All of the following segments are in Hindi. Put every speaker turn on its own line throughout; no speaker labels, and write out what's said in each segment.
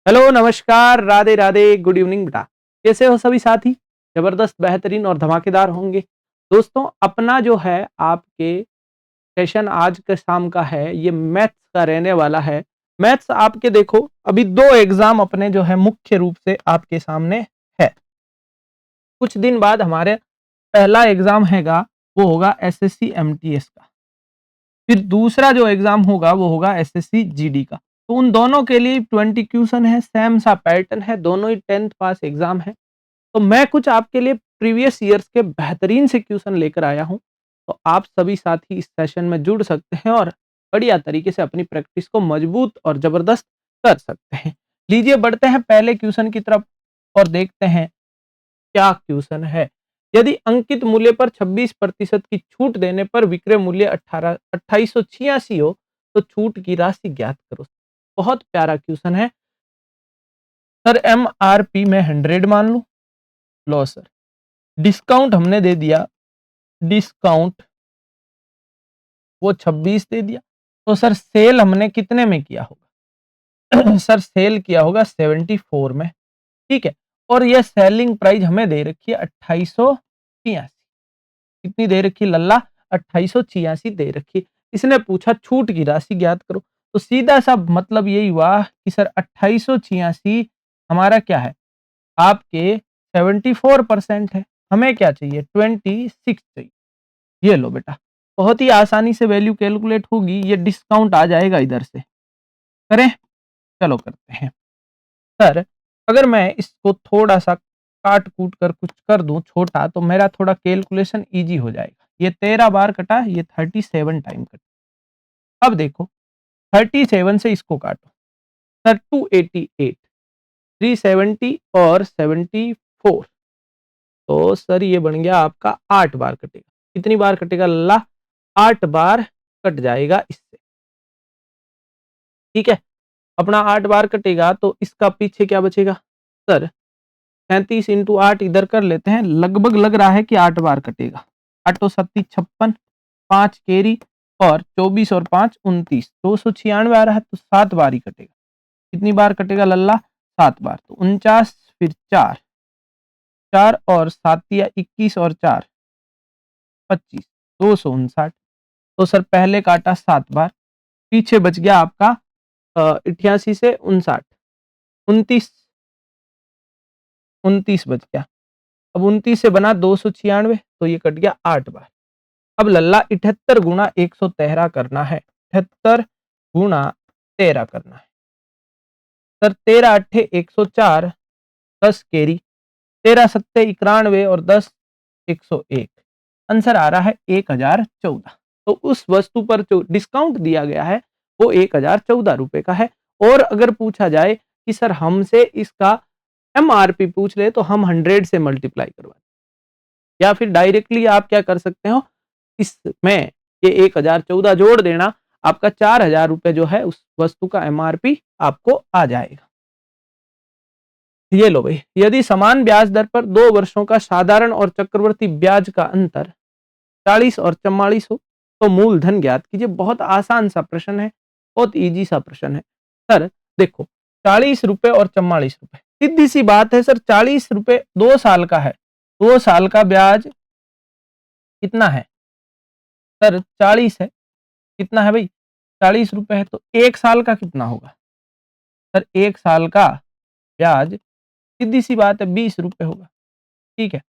हेलो, नमस्कार, राधे राधे, गुड इवनिंग बेटा। कैसे हो सभी साथी? जबरदस्त, बेहतरीन और धमाकेदार होंगे। दोस्तों, अपना जो है आपके सेशन आज के शाम का है, ये मैथ्स का रहने वाला है। मैथ्स आपके देखो अभी 2 एग्जाम अपने जो है मुख्य रूप से आपके सामने है। कुछ दिन बाद हमारे पहला एग्जाम हैगा, वो होगा एसएससी एमटीएस का। फिर दूसरा जो एग्जाम होगा वो होगा एसएससी जीडी का। तो उन दोनों के लिए 20 क्वेश्चन है, सेम सा पैटर्न है, दोनों ही 10th पास एग्जाम है। तो मैं कुछ आपके लिए प्रीवियस ईयर्स के बेहतरीन से क्वेश्चन लेकर आया हूं। तो आप सभी साथी इस सेशन में जुड़ सकते हैं और बढ़िया तरीके से अपनी प्रैक्टिस को मजबूत और जबरदस्त कर सकते हैं। लीजिए बढ़ते हैं पहले क्वेश्चन की तरफ और देखते हैं क्या क्वेश्चन है। यदि अंकित मूल्य पर 26% की छूट देने पर विक्रय मूल्य 2886 हो तो छूट की राशि ज्ञात करो। बहुत प्यारा क्वेश्चन है सर। एमआरपी में 100 मान लू, लो सर। डिस्काउंट हमने दे दिया, डिस्काउंट वो 26 दे दिया। तो सर सेल हमने कितने में किया होगा? सर सेल किया होगा 74 में, ठीक है। और ये सेलिंग प्राइस हमें दे रखी है 2886। कितनी दे रखी लल्ला? 2886 दे रखी। इसने पूछा छूट की राशि ज्ञात करो। तो सीधा सा मतलब यही हुआ कि सर 2886 हमारा क्या है, आपके 74% है। हमें क्या चाहिए? 26 चाहिए। ये लो बेटा, बहुत ही आसानी से वैल्यू कैलकुलेट होगी। ये डिस्काउंट आ जाएगा इधर से, करें? चलो करते हैं। सर अगर मैं इसको थोड़ा सा काट कूट कर कुछ कर दूं छोटा, तो मेरा थोड़ा कैलकुलेशन इजी हो जाएगा। ये 13 बार कटा, ये 37 टाइम कटा। अब देखो 37 से इसको काटो सर, 288, 370 और 74। तो सर ये बन गया आपका 8 बार कटेगा। कितनी बार कटेगा लल्ला? 8 बार कट जाएगा इससे, ठीक है। अपना 8 बार कटेगा तो इसका पीछे क्या बचेगा सर? 37 इंटू 8 इधर कर लेते हैं, लगभग लग रहा है कि 8 बार कटेगा। 8 सत्ती 56, 5 केरी और 24 और 5 29, 296 आ रहा है, तो 7 बार ही कटेगा। कितनी बार कटेगा लल्ला? 7 बार। तो 49, फिर 4, 4 और 7 या 21 और 4 25, 259। तो सर पहले काटा 7 बार, पीछे बच गया आपका 88 से 59, 29, 29 बच गया। अब 29 से बना 296, तो ये कट गया 8 बार। अब लल्ला 78 गुणा 113 करना है, 78 गुणा 13 करना है। सर 13 अट्ठे 104, 10 केरी, 13 सत्ते 91 और 10 101। आंसर आ रहा है 1014। तो उस वस्तु पर जो डिस्काउंट दिया गया है वो 1014 रुपए का है। और अगर पूछा जाए कि सर हमसे इसका एमआरपी पूछ ले, तो हम 100 से मल्टीप्लाई करवा, या फिर डायरेक्टली आप क्या कर सकते हो, इसमें ये 1014 जोड़ देना, आपका 4000 रुपए जो है उस वस्तु का एमआरपी आपको आ जाएगा। ये लो भाई, यदि समान ब्याज दर पर 2 वर्षों का साधारण और चक्रवर्ती ब्याज का अंतर 40 और 44 हो तो मूलधन ज्ञात कीजिए। बहुत आसान सा प्रश्न है, बहुत इजी सा प्रश्न है। सर देखो 40 रुपए और 44 रुपए, सीधी सी बात है सर। 40 रुपए 2 साल का है, 2 साल का ब्याज कितना है सर? 40 है। कितना है भाई? 40 रुपए है, तो 1 साल का कितना होगा सर? 1 साल का ब्याज सीधी सी बात है 20 रुपए होगा, ठीक है।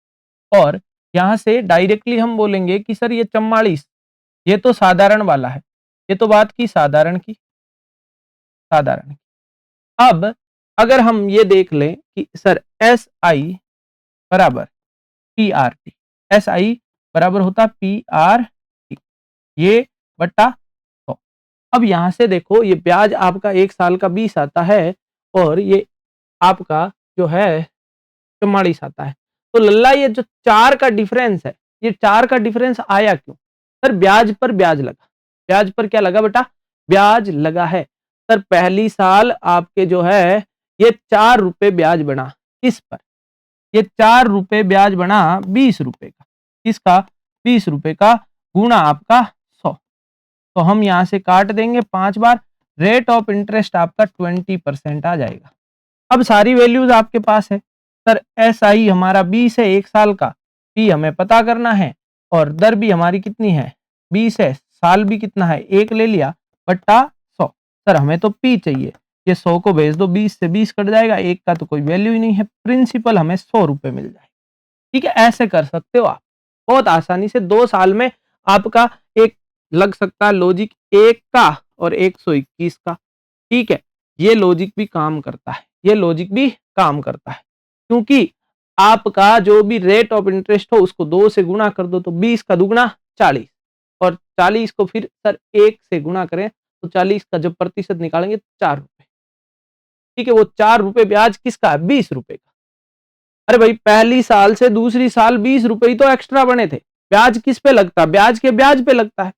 और यहां से डायरेक्टली हम बोलेंगे कि सर ये 44, ये तो साधारण वाला है। ये तो बात की साधारण की, साधारण की। अब अगर हम ये देख लें कि सर एस आई बराबर P R T, S I बराबर होता पी आर टी, ये बट्टा 100। अब यहां से देखो ये ब्याज आपका 1 साल का 20 आता है और ये आपका जो है 44 आता है। तो लल्ला ये जो 4 का डिफरेंस है, ये 4 का डिफरेंस आया क्यों सर? ब्याज पर ब्याज लगा। ब्याज पर क्या लगा बेटा? ब्याज लगा है। सर पहली साल आपके जो है ये 4 रुपए ब्याज बना, किस पर? ये 4 रुपए ब्याज बना 20 रुपए का। किसका? 20 रुपए का गुणा आपका 100। तो हम यहां से काट देंगे 5 बार। रेट ऑफ इंटरेस्ट आपका 20% आ जाएगा। अब सारी वैल्यूज आपके पास है सर। SI हमारा 20 है 1 साल का, P हमें पता करना है और दर भी हमारी कितनी है 20 है, साल भी कितना है 1 ले लिया बट्टा 100। सर हमें तो P चाहिए, ये 100 को भेज दो, 20 से 20 कट जाएगा, 1 का तो कोई वैल्यू ही नहीं है, प्रिंसिपल हमें 100 रुपए मिल जाएगा। ठीक है, ऐसे कर सकते हो आप बहुत आसानी से। 2 साल में आपका एक लग सकता है लॉजिक 1 का और 121 का। ठीक है, ये लॉजिक भी काम करता है, ये लॉजिक भी काम करता है, क्योंकि आपका जो भी रेट ऑफ इंटरेस्ट हो उसको 2 से गुणा कर दो तो 20 का दुगुना 40, और 40 को फिर सर 1 से गुणा करें तो 40 का जब प्रतिशत निकालेंगे 4 रुपए। ठीक है, वो 4 रुपए ब्याज किसका है 20 रुपए का। अरे भाई पहली साल से दूसरी साल 20 रुपए ही तो एक्स्ट्रा बने थे, ब्याज किस पे लगता है, ब्याज के ब्याज पे लगता है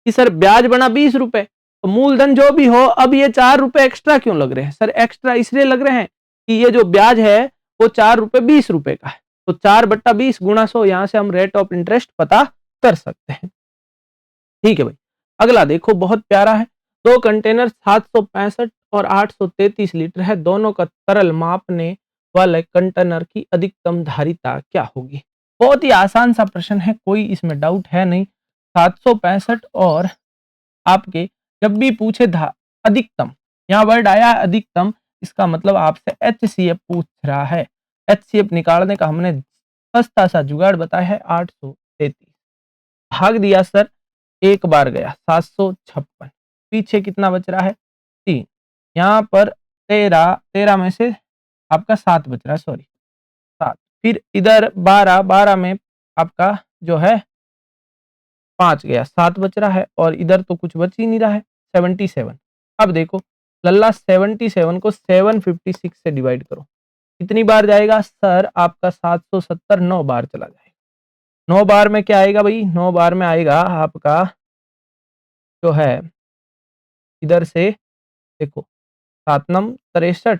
कि सर ब्याज बना 20 रुपए, तो मूलधन जो भी हो अब ये 4 रुपए एक्स्ट्रा क्यों लग रहे हैं सर, एक्स्ट्रा इसलिए लग रहे हैं कि ये जो ब्याज है वो 4 रुपए 20 रुपए का है, तो 4 बट्टा 20 गुणा 100, यहां से हम रेट ऑफ इंटरेस्ट पता कर सकते हैं। ठीक है भाई, अगला देखो बहुत प्यारा है। 2 कंटेनर 765 और 833 लीटर है, दोनों का तरल मापने वाले कंटेनर की अधिकतम धारिता क्या होगी। बहुत ही आसान सा प्रश्न है, कोई इसमें डाउट है नहीं। 765 और आपके जब भी पूछे अधिकतम, यहाँ वर्ड आया अधिकतम, इसका मतलब आपसे HCF पूछ रहा है। HCF निकालने का हमने सस्ता सा जुगाड़ बताया है 833, भाग दिया सर, एक बार गया 756, पीछे कितना बच रहा है 3, यहाँ पर 13 में से आपका 7 बच रहा है, सॉरी 7, फिर इधर 12 में आपका जो है 5 गया, 7 बच रहा है, और इधर तो कुछ बच ही नहीं रहा है 77। अब देखो लल्ला 77 को 756 से डिवाइड करो, कितनी बार जाएगा सर आपका 770, 9 बार चला जाएगा। 9 बार में क्या आएगा भाई, 9 बार में आएगा आपका जो है इधर से देखो 7 नम 63,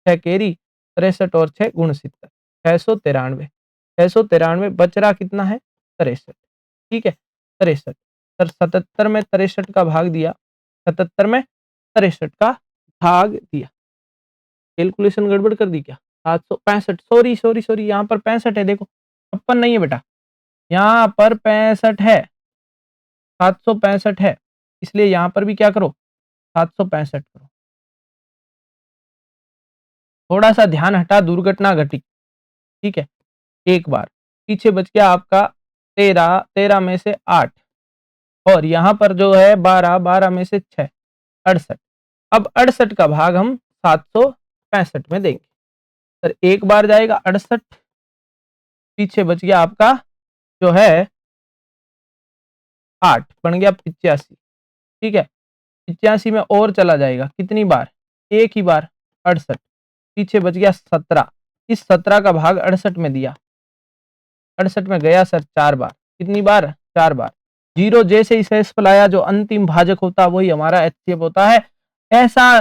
6 केरी 63 और 6 69, 693, 693 बच रहा कितना है 63। ठीक है 63 सर, 77 में 63 का भाग दिया, 77 में 63 का भाग दिया, कैलकुलेशन गड़बड़ कर दी क्या, 765, सॉरी सॉरी सॉरी, यहाँ पर 65 है, देखो 56 नहीं है बेटा, यहाँ पर 65 है, 765 है, इसलिए यहाँ पर भी क्या करो 765 करो। थोड़ा सा ध्यान हटा, दुर्घटना घटी। ठीक है, एक बार पीछे बच गया आपका 13, 13 में से 8, और यहाँ पर जो है 12, 12 में से 6, 68। अब 68 का भाग हम 765 में देंगे, सर एक बार जाएगा 68, पीछे बच गया आपका जो है 8, बन गया 85। ठीक है, 85 में और चला जाएगा कितनी बार, एक ही बार 68, पीछे बच गया 17, इस 17 का भाग 68 में दिया, 68 में गया सर 4 बार, कितनी बार 4 बार, जीरो जैसे ही शेष फलाया जो अंतिम भाजक होता है वही हमारा HCF होता है। ऐसा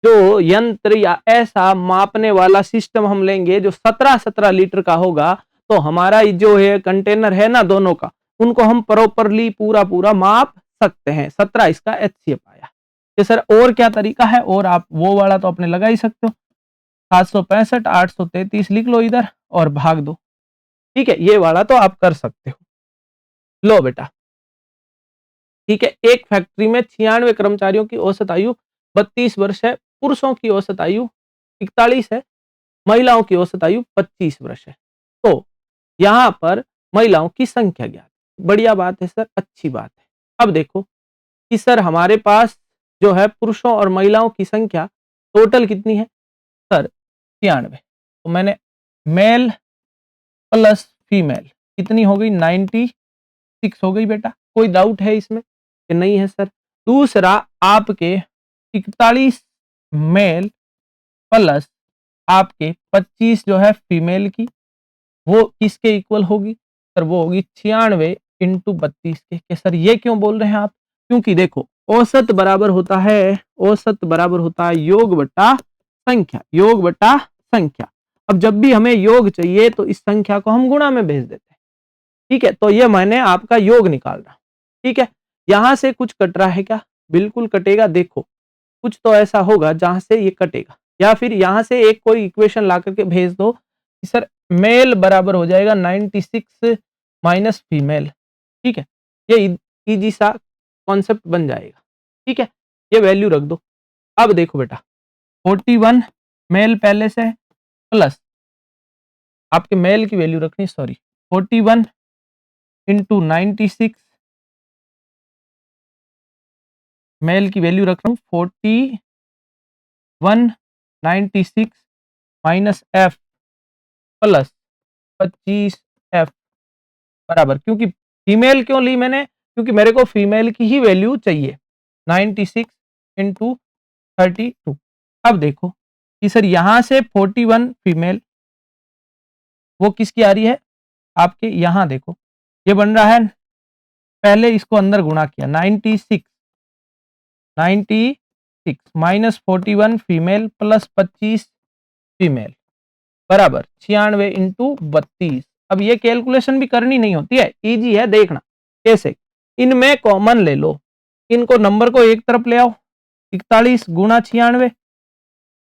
जो यंत्र या ऐसा मापने वाला सिस्टम हम लेंगे जो 17-17 लीटर का होगा, तो हमारा जो है कंटेनर है ना दोनों का, उनको हम प्रॉपरली पूरा पूरा माप सकते हैं। 17 इसका HCF आया। कि सर और क्या तरीका है, और आप वो वाला तो अपने लगा ही सकते हो, 765 833 लिख लो इधर और भाग दो। ठीक है, ये वाला तो आप कर सकते हो। लो बेटा, ठीक है, एक फैक्ट्री में 96 कर्मचारियों की औसत आयु 32 वर्ष है, पुरुषों की औसत आयु 41 है, महिलाओं की औसत आयु 25 वर्ष है। तो यहाँ पर महिलाओं की संख्या ज्ञात, बढ़िया बात है सर, अच्छी बात है। अब देखो कि सर हमारे पास जो है पुरुषों और महिलाओं की संख्या टोटल कितनी है सर 96, तो मैंने मेल प्लस फीमेल कितनी हो गई 96 हो गई बेटा, कोई डाउट है इसमें कि नहीं है सर। दूसरा आपके 41 मेल प्लस आपके 25 जो है फीमेल की, वो किसके इक्वल होगी सर, वो होगी 96 इंटू 32 के सर ये क्यों बोल रहे हैं आप, क्योंकि देखो औसत बराबर होता है, औसत बराबर होता है योग बटा संख्या, योग बटा संख्या। अब जब भी हमें योग चाहिए तो इस संख्या को हम गुणा में भेज देते हैं। ठीक है, तो ये मैंने आपका योग निकाल रहा। ठीक है, यहां से कुछ कट रहा है क्या, बिल्कुल कटेगा, देखो कुछ तो ऐसा होगा जहां से ये कटेगा, या फिर यहां से एक कोई इक्वेशन ला करके भेज दो कि सर मेल बराबर हो जाएगा 96 माइनस फीमेल। ठीक है, ये इजी सा कॉन्सेप्ट बन जाएगा। ठीक है, ये वैल्यू रख दो। अब देखो बेटा 41 मेल पहले से है, प्लस आपके मेल की वैल्यू रखनी, सॉरी 41 इंटू 96, मेल की वैल्यू रख रहा हूँ 41 96 माइनस एफ प्लस 25 एफ बराबर, क्योंकि फीमेल क्यों ली मैंने, क्योंकि मेरे को फीमेल की ही वैल्यू चाहिए 96 इंटू 32। अब देखो कि सर यहां से 41 फीमेल वो किसकी आ रही है आपके, यहां देखो ये बन रहा है, पहले इसको अंदर गुणा किया 96 माइनस 41 फीमेल प्लस 25 फीमेल बराबर 96 इंटू 32। अब ये कैलकुलेशन भी करनी नहीं होती है, इजी है, देखना कैसे। इनमें कॉमन ले लो, इनको नंबर को एक तरफ ले आओ, 41 गुणा 96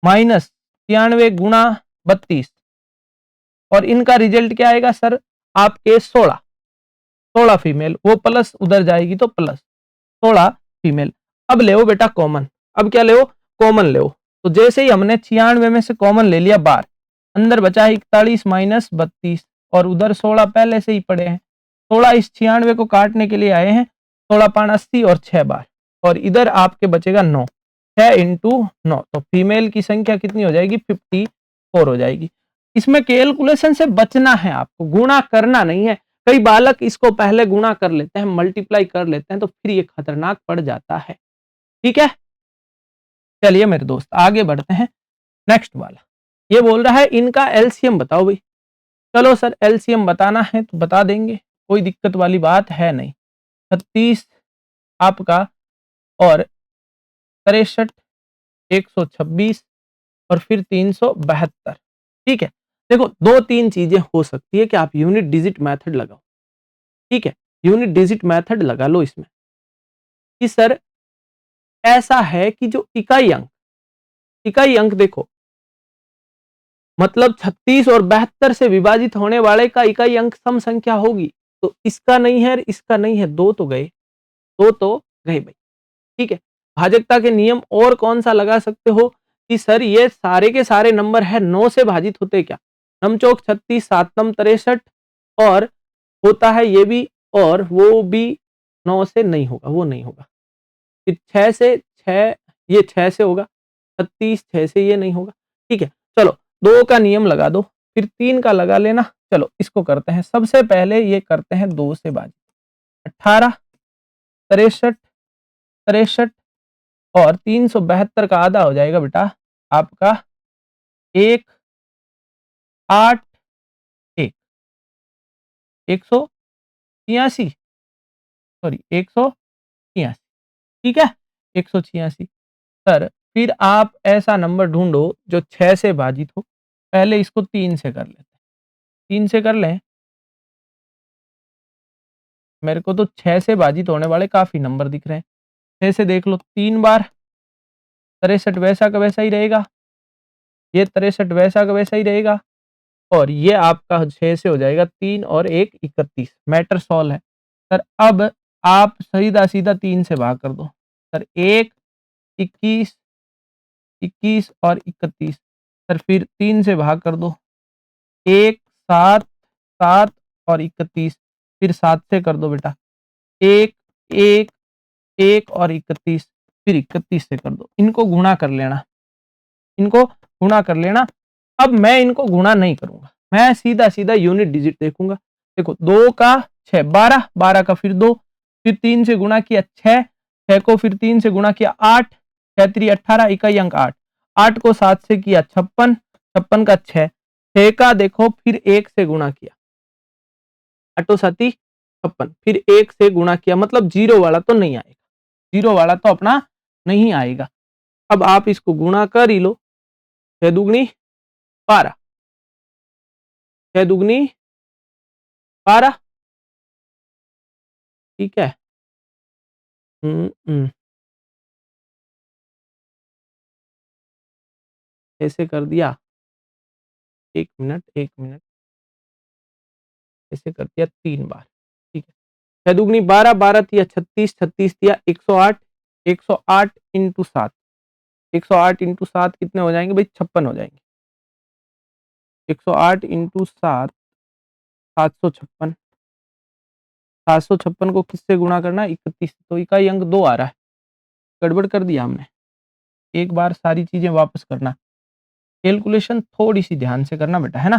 माइनस 96 गुणा 32, और इनका रिजल्ट क्या आएगा सर आपके 16 फीमेल, वो प्लस उधर जाएगी तो प्लस 16 फीमेल। अब ले बेटा कॉमन, अब क्या ले कॉमन ले, तो जैसे ही हमने 96 में से कॉमन ले लिया 12, अंदर बचा है 41 माइनस 32, और उधर 16 पहले से ही पड़े हैं, 16 इस 96 को काटने के लिए आए हैं, 16 पाँच 80 और 6 बार, और इधर आपके बचेगा 9, 6 इंटू 9, तो फीमेल की संख्या कितनी हो जाएगी 54 हो जाएगी। इसमें कैलकुलेशन से बचना है आपको, गुणा करना नहीं है। कई बालक इसको पहले गुणा कर लेते हैं, मल्टीप्लाई कर लेते हैं, तो फिर ये खतरनाक पड़ जाता है। ठीक है, चलिए मेरे दोस्त आगे बढ़ते हैं। नेक्स्ट वाला ये बोल रहा है इनका एलसीएम बताओ भाई। चलो सर एलसीएम बताना है तो बता देंगे, कोई दिक्कत वाली बात है नहीं। 36 आपका और 63 126 और फिर 372। ठीक है, देखो दो तीन चीजें हो सकती है कि आप यूनिट डिजिट मेथड लगाओ। ठीक है, यूनिट डिजिट मेथड लगा लो इसमें कि सर ऐसा है कि जो इकाई अंक देखो, मतलब 36 और 72 से विभाजित होने वाले का इकाई अंक सम संख्या होगी, तो इसका नहीं है इसका नहीं है, दो तो गए, दो तो गए भाई। ठीक है, भाजकता के नियम और कौन सा लगा सकते हो कि सर ये सारे के सारे नंबर है 9 से भाजित होते क्या, नमचौक 36 सातम 63, और होता है ये भी, और वो भी 9 से नहीं होगा, वो नहीं होगा। फिर 6 से 6, ये 6 से होगा, 36 6 से ये नहीं होगा। ठीक है, चलो 2 का नियम लगा दो, फिर 3 का लगा लेना। चलो इसको करते हैं, सबसे पहले ये करते हैं 2 से भाजित, 18 63 63, और 372 का आधा हो जाएगा बेटा आपका 181 186, सॉरी 186। ठीक है, 186। सर फिर आप ऐसा नंबर ढूंढो जो 6 से भाजित हो, पहले इसको 3 से कर लेते हैं, 3 से कर लें, मेरे को तो 6 से भाजित होने वाले काफी नंबर दिख रहे हैं। 6 से देख लो 3 बार, 63 वैसा का वैसा ही रहेगा, ये 63 वैसा का वैसा ही रहेगा, और ये आपका 6 से हो जाएगा 3 और 1 31, मैटर सॉल्व है। सर अब आप सीधा सीधा 3 से भाग कर दो, सर 1 21 21 और 31, सर फिर 3 से भाग कर दो, 1 7 7 और 31, फिर 7 से कर दो बेटा, 1 1 1 और 31, फिर 31 से कर दो। इनको गुणा कर लेना, इनको गुणा कर लेना। अब मैं इनको गुणा नहीं करूंगा, मैं सीधा सीधा यूनिट डिजिट देखूंगा। देखो 2 का 6 12, 12 का फिर 2, फिर 3 से गुणा किया 6, 6 को फिर 3 से गुणा किया 8, 6 3 18, इकाई अंक 8, 8 को 7 से किया 56, 56 का 6, 6 का देखो फिर 1 से गुणा किया, 8 7 56, फिर 1 से गुणा किया, मतलब जीरो वाला तो नहीं आएगा, जीरो वाला तो अपना नहीं आएगा। अब आप इसको गुणा कर ही लो, 6 दुगनी 12, 6 दुगनी 12। ठीक है, हम्म, ऐसे कर दिया, 1 मिनट, 1 मिनट, ऐसे कर दिया 3 बार, ठीक है। 6 दूगनी 12, 12 तिया 36, 36 तिया 108, 108 इंटू 7, 108 इंटू 7 कितने हो जाएंगे भाई? 56 हो जाएंगे। 108 इंटू 7, 756। 756 को किससे गुणा करना है? 31, तो इकाई अंक 2 आ रहा है। गड़बड़ कर दिया हमने। एक बार सारी चीजें वापस करना, कैलकुलेशन थोड़ी सी ध्यान से करना बेटा, है ना।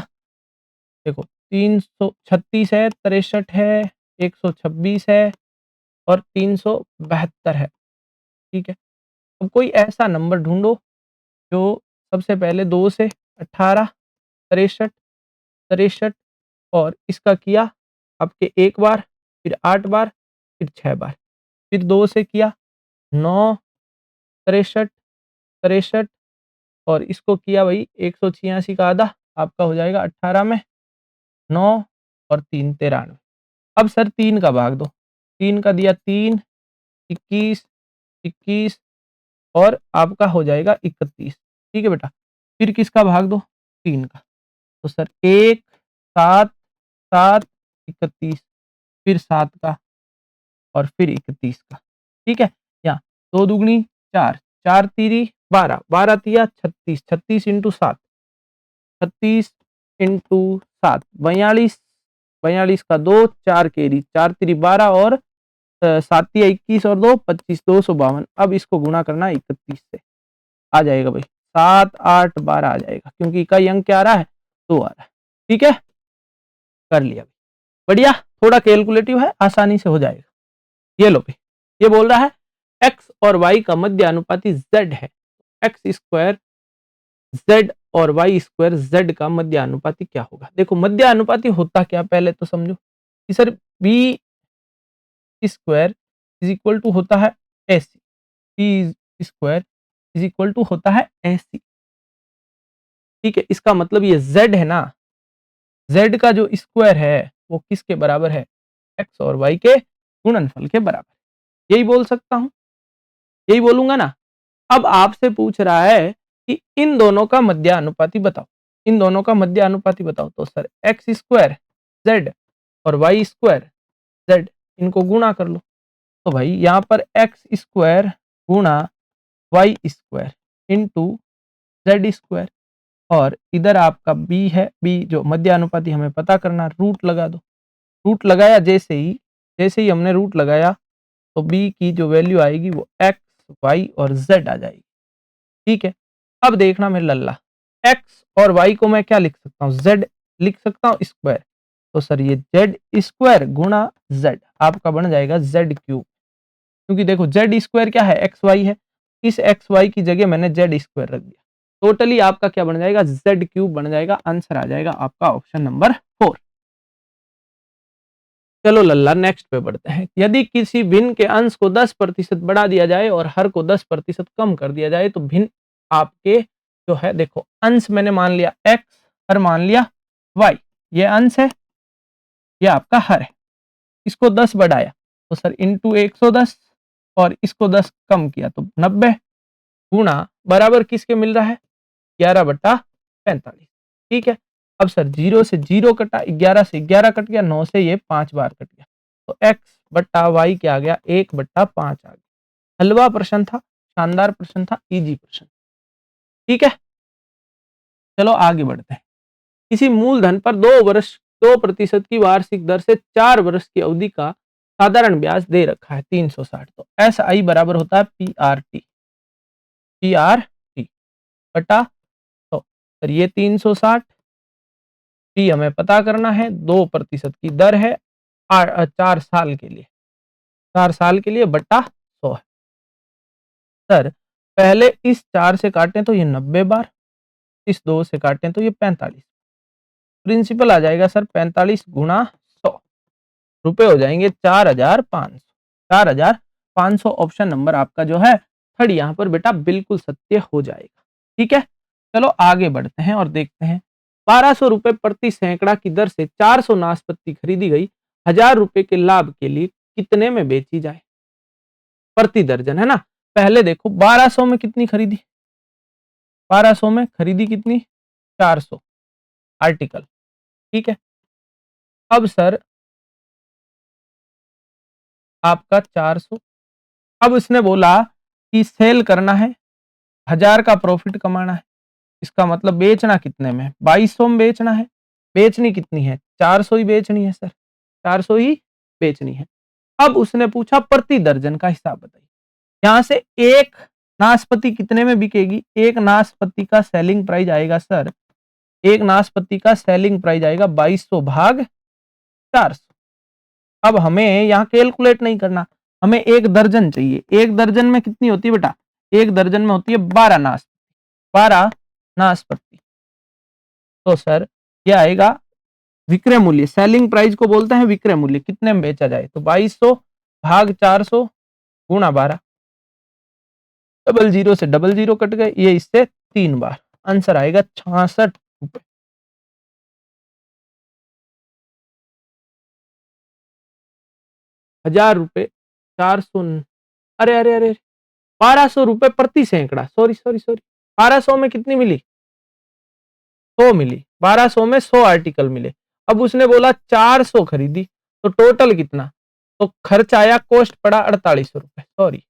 देखो 336 है, 63 है, 126 है और 372 है, ठीक है। अब कोई ऐसा नंबर ढूंढो जो सबसे पहले 2 से 18, 63, 63 और इसका किया आपके 1 बार, फिर 8 बार, फिर 6 बार, फिर 2 से किया 9, 63, 63 और इसको किया भाई 186 का आधा, आपका हो जाएगा 18 में 9 और 3 93। अब सर 3 का भाग दो, 3 का दिया 3, 21, 21 और आपका हो जाएगा 31, ठीक है बेटा। फिर किसका भाग दो? 3 का, तो सर 1, 7, 7, 31, फिर 7 का और फिर 31 का, ठीक है। यहाँ 2 दूगनी 4, 4 तीरी 12, 12 तिया 36, 36 इंटू 7, 36 इंटू 7 42, 42 का 2, 4 केरी 4 तिरी 12 और 7 तिया 21 और 2 25, 252। अब इसको गुणा करना 31 से, आ जाएगा भाई 7, 8, 12 आ जाएगा, क्योंकि इकाई अंक क्या आ रहा है? 2 आ रहा है, ठीक है। कर लिया, बढ़िया। थोड़ा कैलकुलेटिव है, आसानी से हो जाएगा। ये लो भाई, ये बोल रहा है x और y का मध्य अनुपाती z है, एक्स स्क्वायर z और y स्क्वायर z का मध्य अनुपाती क्या होगा? देखो मध्य अनुपाती होता क्या, पहले तो समझो कि sir b square is equal to होता है ac, b square is equal to होता है ac, ठीक है। इसका मतलब ये z है ना, z का जो स्क्वायर है वो किसके बराबर है? x और y के गुणनफल के बराबर। यही बोल सकता हूं, यही बोलूंगा ना। अब आपसे पूछ रहा है कि इन दोनों का मध्य अनुपाती बताओ, इन दोनों का मध्य अनुपाती बताओ, तो सर एक्स स्क्वायर जेड और वाई स्क्वायर जेड, इनको गुणा कर लो। तो भाई यहाँ पर एक्स स्क्वायर गुणा Y square into Z square, और इधर आपका बी है, बी जो मध्य अनुपाती हमें पता करना, रूट लगा दो। रूट लगाया जैसे ही हमने रूट लगाया तो बी की जो वैल्यू आएगी वो एक्स वाई और जेड आ जाएगी, ठीक है। अब देखना मेरे लल्ला, एक्स और वाई को मैं क्या लिख सकता हूँ? जेड लिख सकता हूँ स्क्वायर, तो सर ये जेड स्क्वायर गुणा जेड आपका बन जाएगा जेड क्यूब, क्योंकि देखो जेड स्क्वायर क्या है? एक्स वाई है, इस एक्स वाई की जगह मैंने जेड स्क्वायर रख दिया, टोटली आपका क्या बन जाएगा? जेड क्यूब बन जाएगा। आंसर आ जाएगा आपका ऑप्शन नंबर 4। चलो लल्ला नेक्स्ट पे बढ़ते हैं। यदि किसी भिन्न के अंश को 10% बढ़ा दिया जाए और हर को 10% कम कर दिया जाए तो भिन्न आपके जो है, देखो अंश मैंने मान लिया x, हर मान लिया y, ये अंश है, ये आपका हर है। इसको 10 बढ़ाया तो सर इंटू 110 और इसको 10 कम किया तो 90 गुणा बराबर किसके मिल रहा है? 11/45, ठीक है। अब सर 0 से 0 कटा, 11 से 11 कट गया, 9 से ये 5 बार कट गया, तो x बट्टा वाई क्या आ गया? 1/5 आ गया। हलवा प्रश्न था, शानदार प्रश्न था, इजी प्रश्न, ठीक है। चलो आगे बढ़ते हैं। किसी मूलधन पर 2% की वार्षिक दर से 4 वर्ष की अवधि का साधारण ब्याज दे रखा है 360, तो एस आई बराबर होता है पी आर टी बटा, तो सर ये 360, पी हमें पता करना है, 2% की दर है 4 साल के लिए, 4 साल के लिए बटा 100 है। सर पहले इस 4 से काटें तो ये 90 बार, इस 2 से काटें तो ये 45, प्रिंसिपल आ जाएगा सर 45 गुणा 100, रुपए हो जाएंगे 4500, 4500 ऑप्शन नंबर आपका जो है थर्ड यहाँ पर बेटा बिल्कुल सत्य हो जाएगा, ठीक है। चलो आगे बढ़ते हैं और देखते हैं। 1200 रुपए प्रति सैकड़ा की दर से 400 नाशपत्ती खरीदी गई, 1000 रुपए के लाभ के लिए कितने में बेची जाए? प्रति दर्जन, है ना। पहले देखो 1200 में कितनी खरीदी? 1200 में खरीदी कितनी, 400 आर्टिकल, ठीक है। अब सर आपका 400, अब उसने बोला कि सेल करना है, 1000 का प्रॉफिट कमाना है। इसका मतलब बेचना कितने में, 2200 में बेचना है। बेचनी कितनी है, 400 ही बेचनी है सर, 400 ही बेचनी है। अब उसने पूछा प्रति दर्जन का हिसाब बताइए। यहां से एक नाशपाती कितने में बिकेगी, एक नाशपाती का सेलिंग प्राइस आएगा सर, एक नाशपाती का सेलिंग प्राइस आएगा 2200 भाग 400। अब हमें यहाँ कैलकुलेट नहीं करना, हमें एक दर्जन चाहिए। एक दर्जन में कितनी होती है बेटा, एक दर्जन में होती है 12 नाशपाती, 12 नाशपाती। तो सर ये आएगा विक्रय मूल्य, सेलिंग प्राइस को बोलते हैं विक्रय मूल्य, कितने में बेचा जाए, तो 2200 भाग 400 गुणा 12, डबल जीरो से डबल जीरो कट गए, ये इससे 3 बार, आंसर आएगा 66 रुपए। 1000 रुपए 400, अरे अरे अरे 1200 रुपए प्रति सैकड़ा, सॉरी सॉरी सॉरी, 1200 में कितनी मिली, 100 मिली, 1200 में 100 आर्टिकल मिले। अब उसने बोला 400 खरीदी, तो टोटल कितना, तो खर्च आया, कॉस्ट पड़ा 4800 रुपए, सॉरी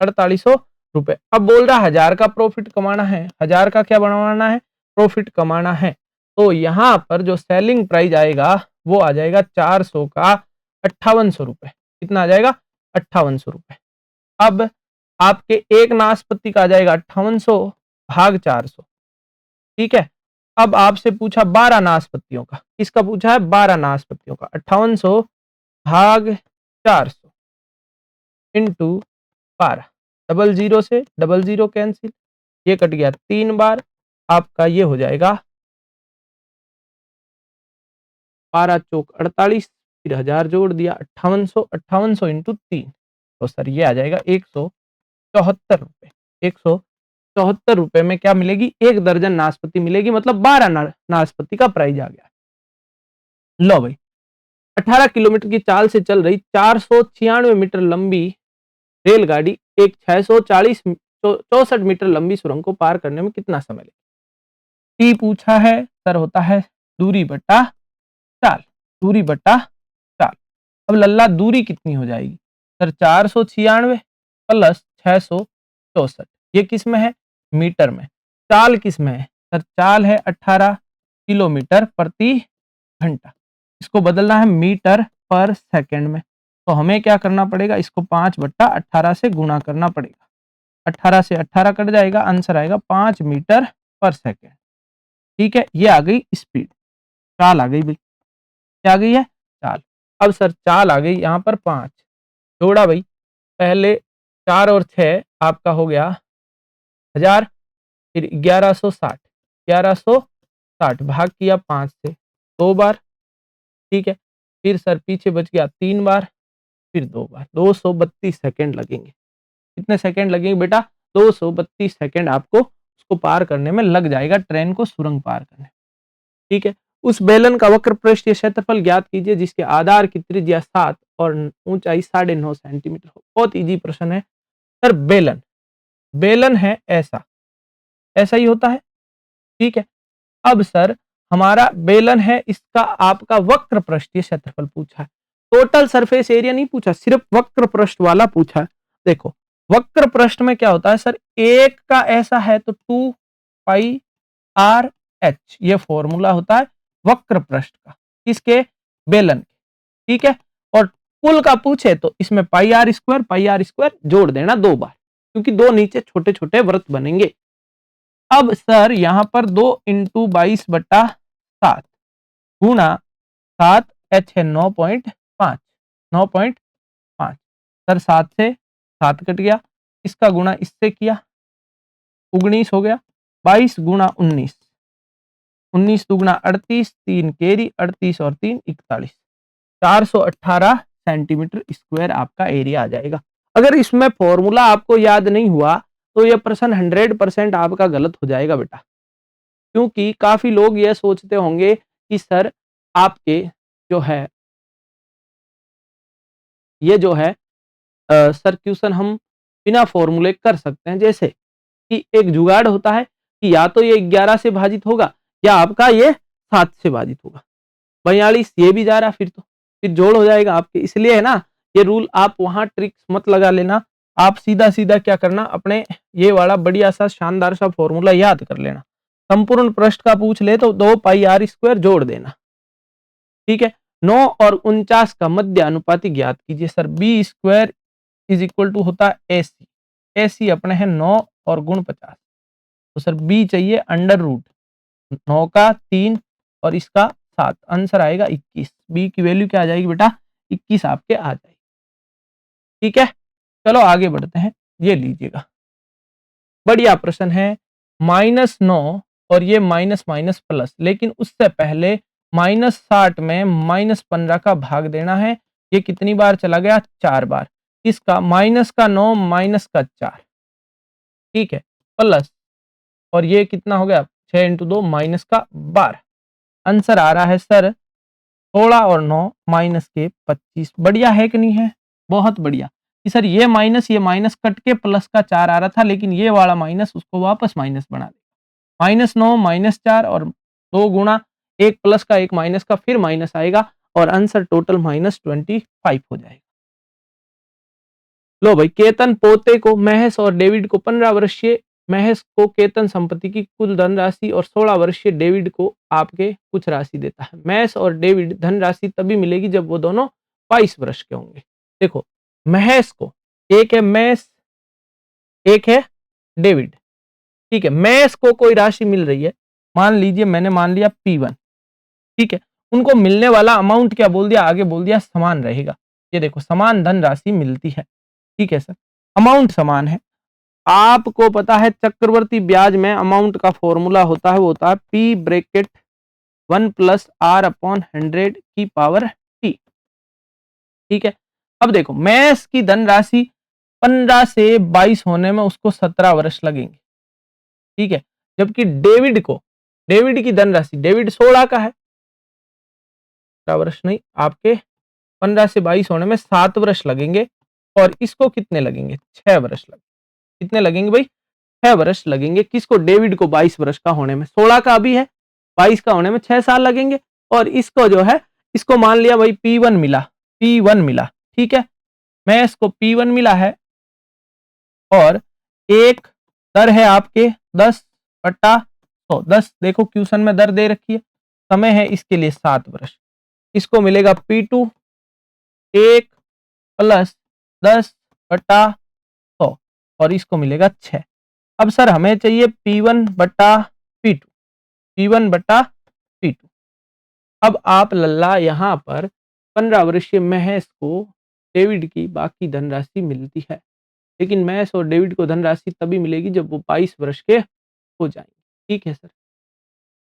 4800 रुपए। अब बोल रहा 1000 का प्रॉफिट कमाना है, 1000 का क्या बनवाना है, प्रॉफिट कमाना है। तो यहां पर जो सेलिंग प्राइस आएगा वो आ जाएगा 400 का 5800 रुपए, कितना आ जाएगा, 5800 रुपए। अब आपके एक नाशपति का आ जाएगा 5800 भाग 400, ठीक है। अब आपसे पूछा 12 नाशपतियों का, किसका पूछा है, 12 नाशपतियों का, 5800 भाग 400 इंटू 12, डबल जीरो से डबल जीरो कैंसिल, ये कट गया 3 बार, आपका ये हो जाएगा 12 चौक 48, फिर 1000 जोड़ दिया, 5800, 5800 इंटू 3, तो सर ये आ जाएगा 174 रुपए। 174 रुपए में क्या मिलेगी, एक दर्जन नाशपाती मिलेगी, मतलब 12 नाशपाती का प्राइस आ गया। लो भाई, 18 किलोमीटर की चाल से चल रही 496 मीटर लंबी रेलगाड़ी एक 640 64 मीटर लंबी सुरंग को पार करने में कितना समय लगेगा। टी पूछा है सर, होता है दूरी बटा चाल, दूरी बटा चाल। अब लल्ला दूरी कितनी हो जाएगी सर, 496 प्लस 664, ये किस में है, मीटर में। चाल किस में है सर, चाल है 18 किलोमीटर प्रति घंटा, इसको बदलना है मीटर पर सेकंड में। तो हमें क्या करना पड़ेगा, इसको 5/18 से गुणा करना पड़ेगा, 18 से 18 कट जाएगा, आंसर आएगा 5 मीटर पर सेकंड, ठीक है। ये आ गई स्पीड, चाल आ गई भाई, क्या आ गई है, चाल। अब सर चाल आ गई यहाँ पर 5, जोड़ा भाई, पहले 4 और 6 आपका हो गया 1000, फिर 1160, 1160 भाग किया 5 से 2 बार, ठीक है। फिर सर पीछे बच गया 3 बार, फिर 2 बार, 232 सेकंड लगेंगे। कितने सेकंड लगेंगे बेटा, 232 सेकंड आपको उसको पार करने में लग जाएगा, ट्रेन को सुरंग पार करने, ठीक है। उस बेलन का वक्र पृष्ठीय क्षेत्रफल ज्ञात कीजिए जिसके आधार की त्रिज्या 7 और ऊंचाई 9.5 सेंटीमीटर हो। बहुत इजी प्रश्न है सर। बेलन, बेलन है ऐसा, ऐसा ही होता है, ठीक है। अब सर हमारा बेलन है, इसका आपका वक्र पृष्ठीय क्षेत्रफल पूछा है, टोटल सरफेस एरिया नहीं पूछा, सिर्फ वक्र पृष्ठ वाला पूछा है। देखो वक्र पृष्ठ में क्या होता है सर, एक का ऐसा है तो 2πr/h, ये फॉर्मूला होता है वक्र पृष्ठ का, किसके, बेलन के, ठीक है। और कुल का पूछे तो इसमें पाई आर स्क्वायर जोड़ देना 2 बार, क्योंकि 2 नीचे छोटे छोटे वृत्त बनेंगे। अब सर यहां पर 2 इंटू 22/7 गुणा 7, h है 9.5, 9.5 सर, 7 से 7 कट गया, इसका गुणा इससे किया 19 हो गया, 22 गुणा 19, 19 दुगुना 38, 3 केरी 38 और 3 41, 418 सेंटीमीटर स्क्वायर आपका एरिया आ जाएगा। अगर इसमें फॉर्मूला आपको याद नहीं हुआ तो यह प्रश्न 100% आपका गलत हो जाएगा बेटा, क्योंकि काफी लोग यह सोचते होंगे कि सर आपके जो है ये जो है सर क्वेश्चन हम बिना फॉर्मूले कर सकते हैं। जैसे कि एक जुगाड़ होता है कि या तो ये 11 से भाजित होगा या आपका ये 7 से भाजित होगा। 42 ये भी जा रहा, फिर जोड़ हो जाएगा आपके। इसलिए है ना, ये रूल आप वहां ट्रिक्स मत लगा लेना, आप सीधा सीधा क्या करना, अपने ये वाला बढ़िया सा शानदार सा फॉर्मूला याद कर लेना। संपूर्ण पृष्ठ का पूछ ले तो 2 पाई आर स्क्वायर जोड़ देना, ठीक है। 9 और 49 का मध्य अनुपाती ज्ञात कीजिए। Sir B square is equal to होता है AC, AC अपने है 9 और गुण 50, तो सर बी चाहिए अंडर रूट 9 का 3 और इसका 7, आंसर आएगा 21। बी की वैल्यू क्या आ जाएगी बेटा, 21 आपके आ जाएगी, ठीक है। चलो आगे बढ़ते हैं, ये लीजिएगा बढ़िया प्रश्न है। -9 और ये माइनस माइनस प्लस, लेकिन उससे पहले -60 में -15 का भाग देना है। ये कितनी बार चला गया, 4 बार। इसका माइनस का 9 माइनस का 4, ठीक है, प्लस और ये कितना हो गया 6 × 2 माइनस का 12। आंसर आ रहा है सर 16 और 9 माइनस के 25। बढ़िया है कि नहीं है, बहुत बढ़िया। कि सर ये माइनस कट के प्लस का 4 आ रहा था, लेकिन ये वाला माइनस उसको वापस माइनस बना देगा। -9 -4 और 2 गुणा, एक प्लस का एक माइनस का, फिर माइनस आएगा और आंसर टोटल -25 हो जाएगा। लो भाई, केतन पोते को महेश और डेविड को 15 वर्षीय महेश को केतन संपत्ति की कुल धनराशि और 16 वर्षीय डेविड को आपके कुछ राशि देता है। महेश और डेविड धनराशि तभी मिलेगी जब वो दोनों 22 वर्ष के होंगे। देखो महेश को, एक है महेश एक है डेविड, ठीक है। महेश को कोई राशि मिल रही है, मान लीजिए मैंने मान लिया P1, ठीक है। उनको मिलने वाला अमाउंट क्या बोल दिया, आगे बोल दिया समान रहेगा। ये देखो समान धनराशि मिलती है, ठीक है सर, अमाउंट समान है। आपको पता है चक्रवर्ती ब्याज में अमाउंट का फॉर्मूला होता है, वो होता है P(1 + R/100 की पावर T, ठीक है। अब देखो महेश की धनराशि 15 से 22 होने में उसको 17 वर्ष लगेंगे, ठीक है। जबकि डेविड की धनराशि, डेविड 16 का है, 17 वर्ष नहीं, आपके 15 से 22 होने में 7 वर्ष लगेंगे और इसको कितने लगेंगे, 6 वर्ष लगेंगे। कितने लगेंगे भाई, 6 वर्ष लगेंगे। किसको, डेविड को 22 वर्ष का होने में, 16 का अभी है, 22 का होने में 6 साल लगेंगे। और इसको जो है, इसको मान लिया भाई P1 मिला, ठीक है। मैं इसको P1 मिला है और एक दर है आपके 10/100, 10 देखो क्वेश्चन में दर दे रखी है, समय है इसके लिए 7 वर्ष। इसको मिलेगा P2 1 + 10/100 और इसको मिलेगा 6। अब सर हमें चाहिए P1/P2, P1/P2। अब आप लल्ला यहाँ पर 15 वर्षीय महेश को डेविड की बाकी धनराशि मिलती है, लेकिन महेश और डेविड को धनराशि तभी मिलेगी जब वो 22 वर्ष के हो जाएंगे, ठीक है सर।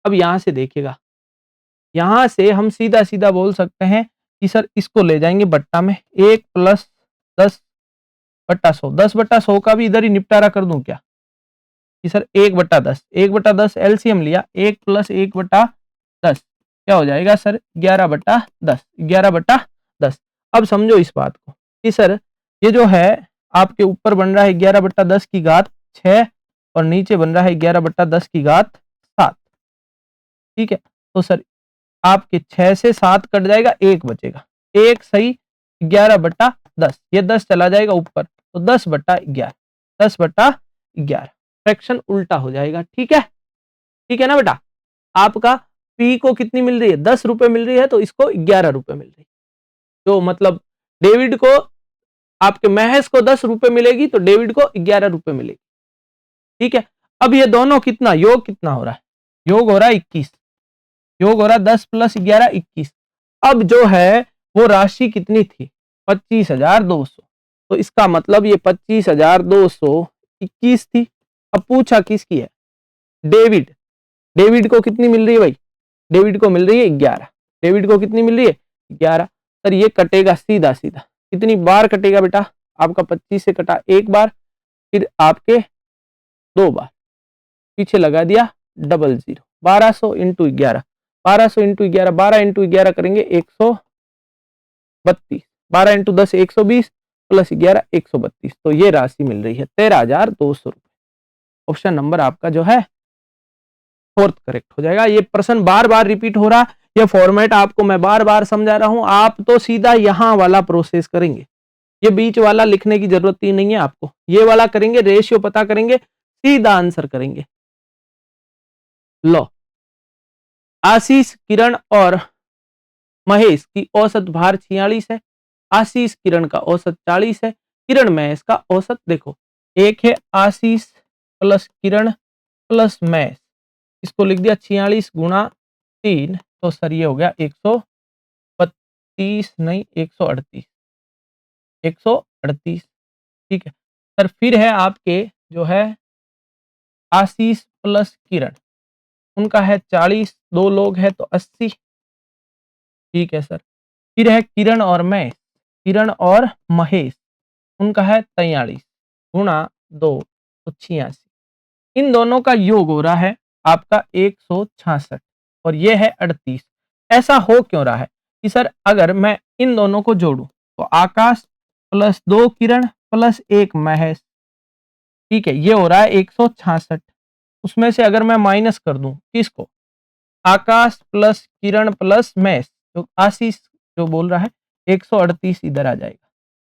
अब यहाँ से देखिएगा, यहाँ से हम सीधा सीधा बोल सकते हैं कि सर इसको ले जाएंगे बट्टा में, 1 + 10/100, 10/100 का भी इधर ही निपटारा कर दूं क्या, कि सर 1/10 एलसीएम लिया, 1 + 1/10 क्या हो जाएगा सर 11/10। अब समझो इस बात को कि सर ये जो है आपके ऊपर बन रहा है 11/10 की घात 6 और नीचे बन रहा है 11/10 की घात 7, ठीक है। तो सर आपके 6 से 7 कट जाएगा, 1 बचेगा, 1 सही 11/10, ये 10 चला जाएगा ऊपर, तो 10/11, 10/11 फ्रैक्शन उल्टा हो जाएगा, ठीक है ना बेटा। आपका P को कितनी मिल रही है, 10 रुपए मिल रही है, तो इसको 11 रुपए मिल रही है। तो मतलब डेविड को, आपके महेश को 10 रुपए मिलेगी तो डेविड को 11 रुपए मिलेगी, ठीक है। अब ये दोनों कितना योग कितना हो रहा है, योग हो रहा है 21, योग हो रहा है 10 + 11 21। अब जो है वो राशि कितनी थी, 25,200, तो इसका मतलब ये 25,221 थी। अब पूछा किसकी है, डेविड को कितनी मिल रही है भाई, डेविड को मिल रही है 11, डेविड को कितनी मिल रही है 11। सर ये कटेगा सीधा सीधा, कितनी बार कटेगा बेटा, आपका 25 से कटा 1 बार, फिर आपके 2 बार, पीछे लगा दिया डबल 0, 1200 × 11, 1200 × 11, 12 × 11 करेंगे 132, 12 × 10 120 + 11 132, तो ये राशि मिल रही है 13,200 रुपए। ऑप्शन नंबर आपका जो है फोर्थ करेक्ट हो जाएगा। ये प्रश्न बार बार रिपीट हो रहा है, ये फॉर्मेट आपको मैं बार बार समझा रहा हूं, आप तो सीधा यहां वाला प्रोसेस करेंगे, ये बीच वाला लिखने की जरूरत ही नहीं है आपको, ये वाला करेंगे, रेशियो पता करेंगे, सीधा आंसर करेंगे। लो, आशीष, किरण और महेश की औसत भार 46 है। आशीष किरण का औसत 40 है, किरण महेश का औसत देखो, एक है आशीष प्लस किरण प्लस महेश, इसको लिख दिया 46 गुणा 3, तो सर ये हो गया 132 नहीं 138, 138। ठीक है सर, फिर है आपके जो है आशीष प्लस किरण, उनका है 40, 2 लोग है तो 80। ठीक है सर, फिर है किरण और महेश, किरण और महेश उनका है 43 गुणा 2 तो 86, इन दोनों का योग हो रहा है आपका 166 और ये है 38। ऐसा हो क्यों रहा है कि सर अगर मैं इन दोनों को जोड़ूं तो आकाश प्लस 2 किरण प्लस 1 महेश, ठीक है, ये हो रहा है 166। उसमें से अगर मैं माइनस कर दूं किसको, आकाश प्लस किरण प्लस महेश, तो आशीष जो बोल रहा है 138 इधर आ जाएगा।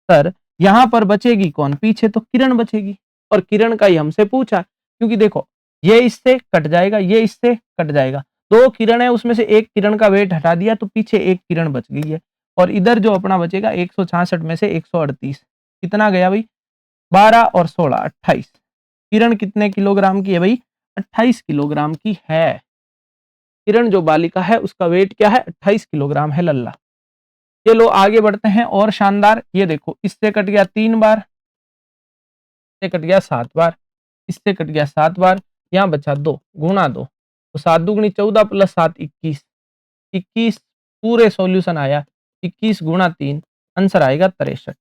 सर यहां पर बचेगी कौन, पीछे तो किरण बचेगी, और किरण का ही हमसे पूछा, क्योंकि देखो ये इससे कट जाएगा, ये इससे कट जाएगा, 2 किरण है उसमें से एक किरण का वेट हटा दिया तो पीछे एक किरण बच गई है, और इधर जो अपना बचेगा 166 में से 138 कितना गया भाई, 12 और 16 28। किरण कितने किलोग्राम की है भाई, 28 किलोग्राम की है। किरण जो बालिका है उसका वेट क्या है, 28 किलोग्राम है लल्ला। ये लो आगे बढ़ते हैं और शानदार, ये देखो इससे कट गया 3 बार, इससे कट गया 7 बार, इससे कट गया 7 बार, यहाँ बचा 2 गुणा 2, तो 7 दूगुनी 14 प्लस 7 21, 21 पूरे सॉल्यूशन आया, 21 गुणा 3 आंसर आएगा 63।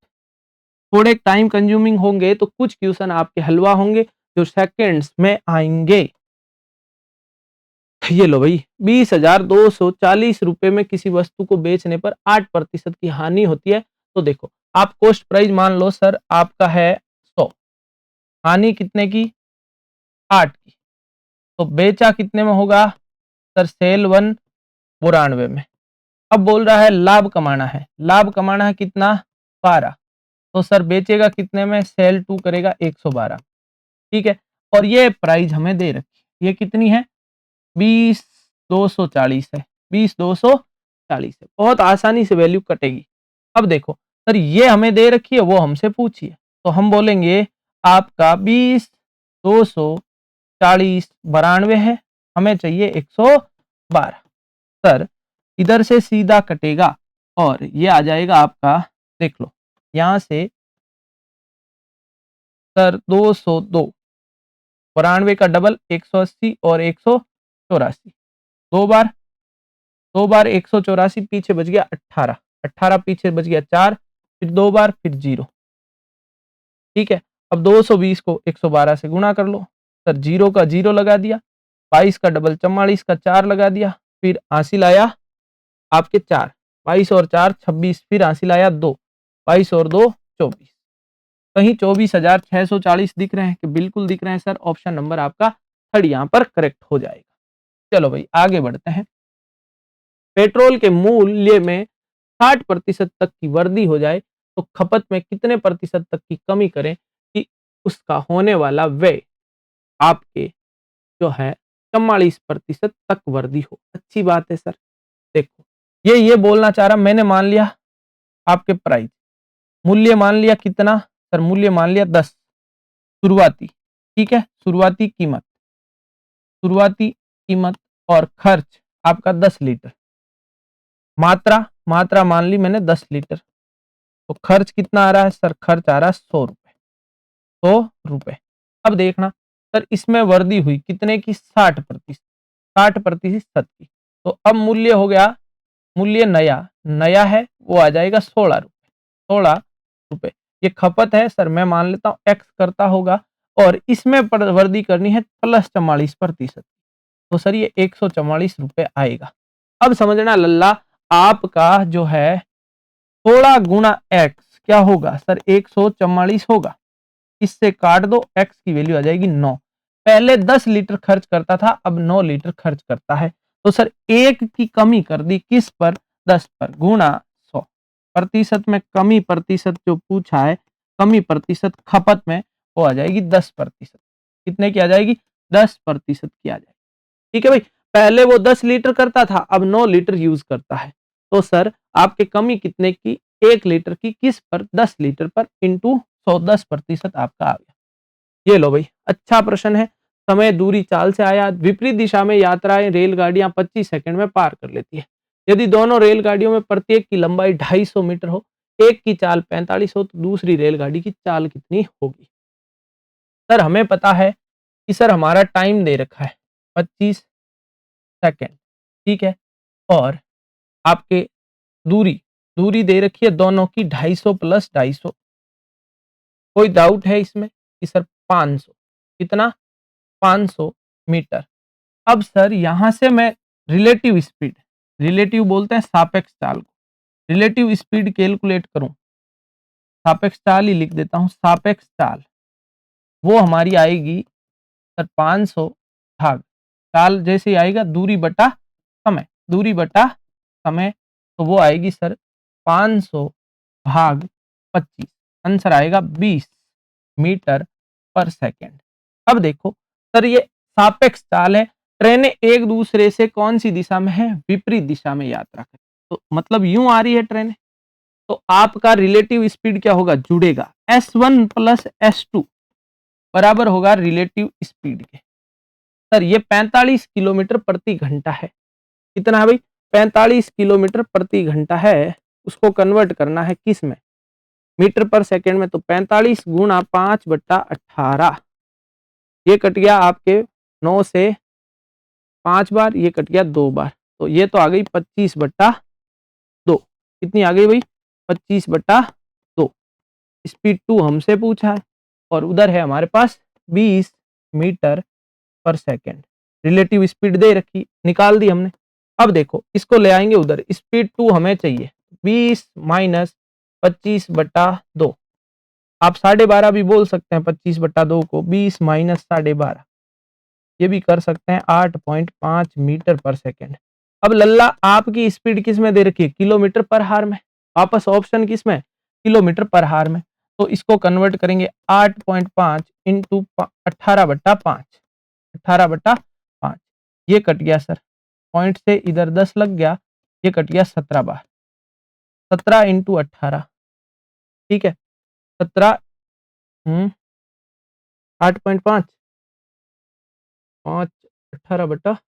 थोड़े टाइम कंज्यूमिंग होंगे तो कुछ क्वेश्चन आपके हलवा होंगे जो सेकेंड्स में आएंगे। ये लो भाई, 20,240 रुपए में किसी वस्तु को बेचने पर 8% की हानि होती है, तो देखो आप कॉस्ट प्राइस मान लो सर आपका है 100, हानि कितने की, 8 की, तो बेचा कितने में होगा सर, सेल 1 92 में। अब बोल रहा है लाभ कमाना है, लाभ कमाना है कितना, 12, तो सर बेचेगा कितने में, सेल 2 करेगा 112। ठीक है, और ये प्राइस हमें दे रखी, ये कितनी है 20,240 है, 20,240 है, बहुत आसानी से वैल्यू कटेगी। अब देखो सर ये हमें दे रखी है, वो हमसे पूछी है, तो हम बोलेंगे आपका 20,240 92 है, हमें चाहिए 112। सर इधर से सीधा कटेगा और ये आ जाएगा आपका, देख लो यहां से सर 202, 92 का डबल 180 और 184, दो बार 184, पीछे बच गया 18, 18 पीछे बच गया 4, फिर 2 बार फिर 0। ठीक है, अब 220 को 112 से गुणा कर लो, सर 0 का 0 लगा दिया, 22 का डबल 44 का 4 लगा दिया, फिर हासिल आया आपके 4, 22 और 4 26, फिर हासिल आया 2, 22 और 2 24, कहीं 24,640 दिख रहे हैं कि बिल्कुल दिख रहे हैं सर, ऑप्शन नंबर आपका थर्ड यहाँ पर करेक्ट हो जाएगा। चलो भाई आगे बढ़ते हैं, पेट्रोल के मूल्य में 60% तक की वृद्धि हो जाए तो खपत में कितने प्रतिशत तक की कमी करें कि उसका होने वाला व्यय आपके जो है 44% तक वृद्धि हो। अच्छी बात है सर, देखो ये बोलना चाह रहा, मैंने मान लिया आपके प्राइस, मूल्य मान लिया कितना सर, मूल्य मान लिया 10 शुरुआती, ठीक है, शुरुआती कीमत, शुरुआती कीमत और खर्च आपका 10 लीटर, मात्रा मात्रा मान ली मैंने 10 लीटर, तो खर्च कितना आ रहा है सर, खर्च आ रहा है 100 रुपए, 100 रुपए। अब देखना सर इसमें वृद्धि हुई कितने की, 60%, 60% की, तो अब मूल्य हो गया, मूल्य नया नया है वो आ जाएगा 16 रुपए, 16 रुपए। ये खपत है सर, मैं मान लेता हूं एक्स करता होगा, और इसमें वृद्धि करनी है प्लस 44%, तो सर ये 144 रुपए आएगा। अब समझना लल्ला, आपका जो है 16 गुणा एक्स क्या होगा सर, 144 होगा, इससे काट दो, एक्स की वैल्यू आ जाएगी 9, पहले 10 लीटर खर्च करता था, अब 9 लीटर खर्च करता है। तो सर 1 की कमी कर दी, किस पर? 10 पर, गुणा 100। प्रतिशत में कमी, प्रतिशत जो पूछा है, कमी प्रतिशत खपत में, वो आ जाएगी 10%। कितने की आ जाएगी? 10% की आ जाएगी। ठीक है भाई, पहले वो 10 लीटर करता था, अब 9 लीटर यूज करता है। तो सर आपकी कमी कितने की? 1 लीटर की, किस पर? 10 लीटर पर, इंटू 100, 10% आपका आ गया। ये लो भाई, अच्छा प्रश्न है। समय, दूरी, चाल से आया। विपरीत दिशा में यात्राएं रेलगाड़ियां 25 सेकंड में पार कर लेती है। यदि दोनों रेलगाड़ियों में प्रत्येक की लंबाई 250 मीटर हो, एक की चाल 45 हो, तो दूसरी रेलगाड़ी की चाल कितनी होगी? सर हमें पता है कि सर हमारा टाइम दे रखा है 25 सेकंड, ठीक है, और आपके दूरी, दूरी दे रखी है दोनों की 250 प्लस 250। कोई डाउट है इसमें कि सर 500, कितना? 500 मीटर। अब सर यहां से मैं रिलेटिव स्पीड, रिलेटिव बोलते हैं सापेक्ष चाल को, रिलेटिव स्पीड कैलकुलेट करूं, सापेक्ष चाल ही लिख देता हूं, सापेक्ष चाल वो हमारी आएगी सर 500 भाग, चाल जैसे ही आएगा दूरी बटा समय, दूरी बटा समय, तो वो आएगी सर 500 भाग 25, आंसर आएगा 20 मीटर पर सेकेंड। अब देखो सर ये सापेक्ष चाल है, ट्रेनें एक दूसरे से कौन सी दिशा में है? विपरीत दिशा में यात्रा करें, तो मतलब यूं आ रही है ट्रेनें, तो आपका रिलेटिव स्पीड क्या होगा? जुड़ेगा, S1 प्लस S2 बराबर होगा रिलेटिव स्पीड के। सर ये 45 किलोमीटर प्रति घंटा है। कितना है भाई? 45 किलोमीटर प्रति घंटा है। उसको कन्वर्ट करना है किस में? मीटर पर सेकेंड में। तो 45 गुणा 5/18, ये कट गया आपके 9 से 5 बार, ये कट गया 2 बार, तो ये तो आ गई 25/2। कितनी आ गई भाई? 25/2। स्पीड 2 हमसे पूछा है, और उधर है हमारे पास 20 मीटर पर सेकेंड। रिलेटिव स्पीड दे रखी, निकाल दी हमने। अब देखो इसको ले आएंगे उधर, स्पीड 2 हमें चाहिए, 20 माइनस 25/2। आप 12.5 भी बोल सकते हैं 25/2 को, 20 माइनस 12.5, ये भी कर सकते हैं 8.5 मीटर पर सेकेंड। अब लल्ला आपकी स्पीड किस में दे रखी है? किलोमीटर पर हार में। वापस ऑप्शन किस में? किलोमीटर पर हार में। तो इसको कन्वर्ट करेंगे 8.5 इंटू 18/5, 18/5, ये कट गया सर, पॉइंट से इधर 10 लग गया, ये कट गया 17 बार, 17 इंटू 18, ठीक है, 17, 8.5, 5, 18/5,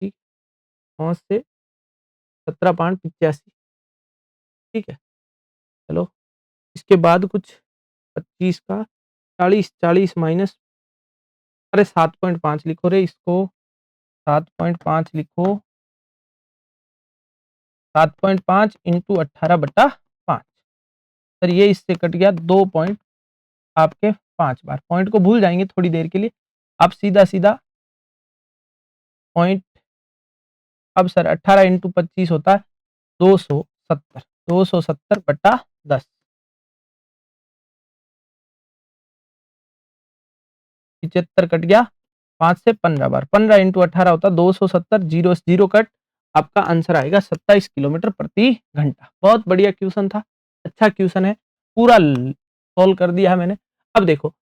ठीक, 5 से 17.85, ठीक है। चलो इसके बाद कुछ 25 का 40, 40 माइनस, अरे 7.5 लिखो रे इसको, 7.5 लिखो, 7.5 इंटू 18/5। सर ये इससे कट गया 2 पॉइंट आपके 5 बार। पॉइंट को भूल जाएंगे थोड़ी देर के लिए, आप सीधा सीधा पॉइंट। अब सर 18 इंटू 25 होता है 270, 270/10, 75 कट गया 5 से 15 बार, 15 इंटू 18 होता है 270, जीरो जीरो कट, आपका आंसर आएगा 27 किलोमीटर प्रति घंटा। बहुत बढ़िया क्वेश्चन था, अच्छा क्वेश्चन है, पूरा सॉल्व कर दिया है मैंने। अब देखो,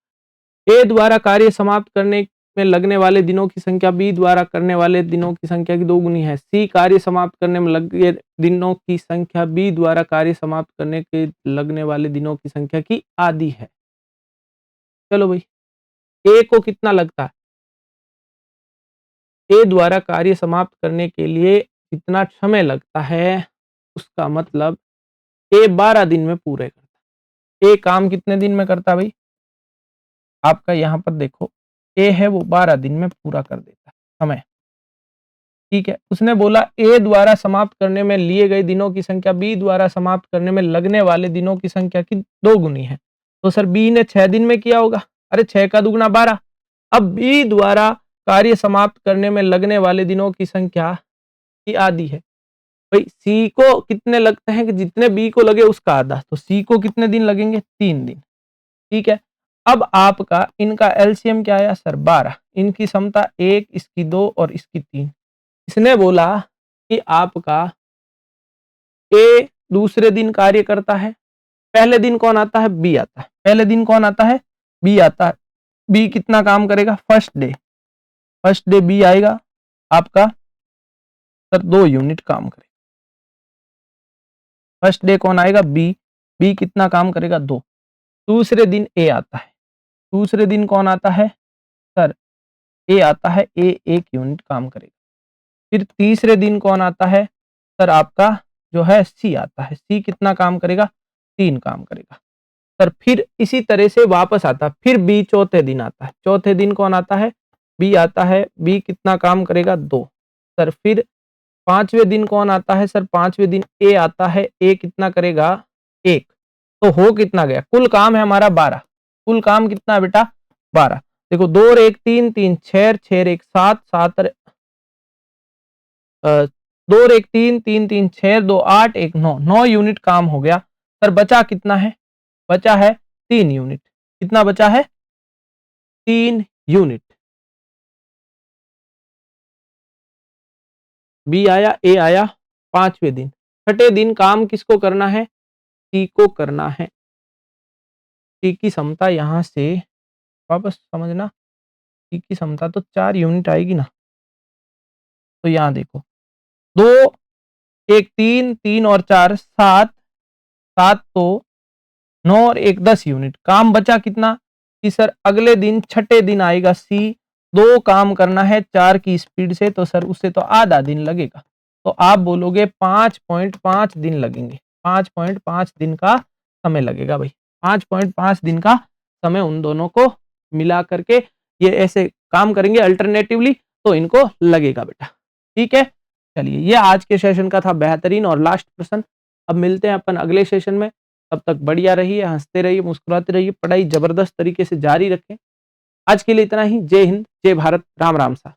ए द्वारा कार्य समाप्त करने में लगने वाले दिनों की संख्या बी द्वारा करने वाले दिनों की संख्या की दोगुनी है। सी कार्य समाप्त करने में लगे दिनों की संख्या बी द्वारा कार्य समाप्त करने के लगने वाले दिनों की संख्या की आधी है। चलो भाई, ए को कितना लगता है? ए द्वारा कार्य समाप्त करने के लिए कितना समय लगता है, उसका मतलब ए 12 दिन में पूरे करता है। ए काम कितने दिन में करता है भाई? आपका यहाँ पर देखो, ए है वो 12 दिन में पूरा कर देता है समय, ठीक है। उसने बोला ए द्वारा समाप्त करने में लिए गए दिनों की संख्या बी द्वारा समाप्त करने में लगने वाले दिनों की संख्या की दोगुनी है। तो सर बी ने 6 दिन में किया होगा, अरे 6 का दुगुना 12। अब बी द्वारा कार्य समाप्त करने में लगने वाले दिनों की संख्या की आधी है। भाई सी को कितने लगते हैं कि जितने बी को लगे उसका आधा, तो सी को कितने दिन लगेंगे? 3 दिन, ठीक है। अब आपका इनका एलसीएम क्या आया सर 12, इनकी क्षमता 1, इसकी 2 और इसकी 3। इसने बोला कि आपका ए दूसरे दिन कार्य करता है, पहले दिन कौन आता है बी आता है, पहले दिन कौन आता है बी आता है। बी कितना काम करेगा फर्स्ट डे बी आएगा आपका सर 2 यूनिट काम करेगा। फर्स्ट डे कौन आएगा बी कितना काम करेगा 2। दूसरे दिन ए आता है, दूसरे दिन कौन आता है सर ए आता है, ए 1 यूनिट काम करेगा। फिर तीसरे दिन कौन आता है सर आपका जो है सी आता है, सी कितना काम करेगा 3 काम करेगा सर। फिर इसी तरह से वापस आता है, फिर बी चौथे दिन आता है, चौथे दिन कौन आता है बी आता है, बी कितना काम करेगा 2 सर। फिर पांचवें दिन कौन आता है सर पांचवें दिन ए आता है, ए कितना करेगा 1। तो हो कितना गया कुल काम है हमारा 12, कुल काम कितना है बेटा 12। देखो 2 और 1 3, 3 6, 6 और 1 7, 7 और 2 और 1 3, 3 3 6 2 8 1 9, 9 यूनिट काम हो गया सर। बचा कितना है बचा है 3 यूनिट। कितना बचा है 3 यूनिट। बी आया ए आया पांचवें दिन, छठे दिन काम किसको करना है सी को करना है। सी की क्षमता यहां से वापस समझना, सी की क्षमता तो 4 यूनिट आएगी ना। तो यहां देखो 2 1 3, 3 और 4 7, 7 तो 9 और 1 10 यूनिट। काम बचा कितना कि सर अगले दिन छठे दिन आएगा सी, 2 काम करना है 4 की स्पीड से, तो सर उससे तो आधा दिन लगेगा। तो आप बोलोगे 5.5 दिन लगेंगे, 5.5 दिन का समय लगेगा भाई। 5.5 दिन का समय उन दोनों को मिला करके ये ऐसे काम करेंगे अल्टरनेटिवली, तो इनको लगेगा बेटा। ठीक है, चलिए ये आज के सेशन का था बेहतरीन और लास्ट प्रश्न। अब मिलते हैं अपन अगले सेशन में, तब तक बढ़िया रहिए, हंसते रहिए, मुस्कुराते रहिए, पढ़ाई जबरदस्त तरीके से जारी रखें। आज के लिए इतना ही। जय हिंद, जय भारत, राम राम सा।